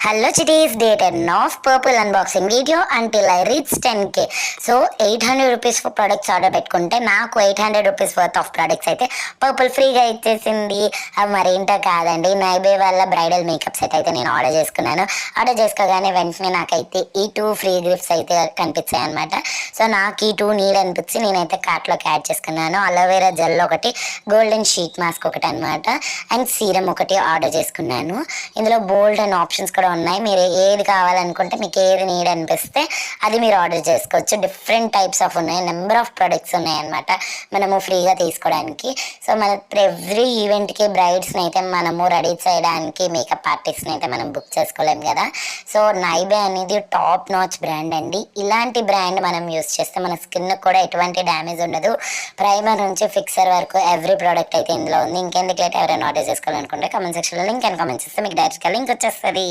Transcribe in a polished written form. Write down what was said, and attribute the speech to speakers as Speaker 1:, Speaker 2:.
Speaker 1: Hello chitties, day 10 of purple unboxing video until I reach 10k. So 800 rupees for products order పెట్టుకుంటే నాకు 800 rupees worth of products అయితే purple ఫ్రీగా ఇచ్చేసింది. అవి మరేంటో కాదండి, నైబే వాళ్ళ బ్రైడల్ మేకప్ సెట్ అయితే నేను ఆర్డర్ చేసుకున్నాను. ఆర్డర్ చేసుకోగానే వెంటనే నాకైతే ఈ 2 ఫ్రీ గిఫ్ట్స్ అయితే కనిపించాయి అనమాట. సో నాకు ఈ 2 నీడ్ అనిపించి నేనైతే కార్ట్లోకి యాడ్ చేసుకున్నాను. అలోవెరా జెల్ ఒకటి, గోల్డెన్ షీట్ మాస్క్ ఒకటి అనమాట, అండ్ సీరం ఒకటి ఆర్డర్ చేసుకున్నాను. ఇందులో బోల్డ్ అండ్ ఆప్షన్స్ కూడా ఉన్నాయి. మీరు ఏది కావాలనుకుంటే, మీకు ఏది నీడ్ అనిపిస్తే అది మీరు ఆర్డర్ చేసుకోవచ్చు. డిఫరెంట్ టైప్స్ ఆఫ్ ఉన్నాయి, నెంబర్ ఆఫ్ ప్రొడక్ట్స్ ఉన్నాయి అనమాట మనము ఫ్రీగా తీసుకోవడానికి. సో మన ఎవ్రీ ఈవెంట్కి బ్రైడ్స్ని అయితే మనము రెడీ చేయడానికి, మేకప్ ఆర్టిస్ట్ని అయితే మనం బుక్ చేసుకోలేము కదా. సో నైబే అనేది టాప్ నాచ్ బ్రాండ్ అండి. ఇలాంటి బ్రాండ్ మనం యూస్ చేస్తే మన స్కిన్ కూడా ఎటువంటి డ్యామేజ్ ఉండదు. ప్రైమర్ నుంచి ఫిక్సర్ వరకు ఎవ్రీ ప్రోడక్ట్ అయితే ఇందులో ఉంది. ఇంకెందుకైతే ఎవరైనా ఆర్డర్ చేసుకోవాలనుకుంటే కామెంట్ సెక్షన్లో లింక్ అండ్ కామెంట్ చేస్తే మీకు డైరెక్ట్గా లింక్ వచ్చేస్తుంది.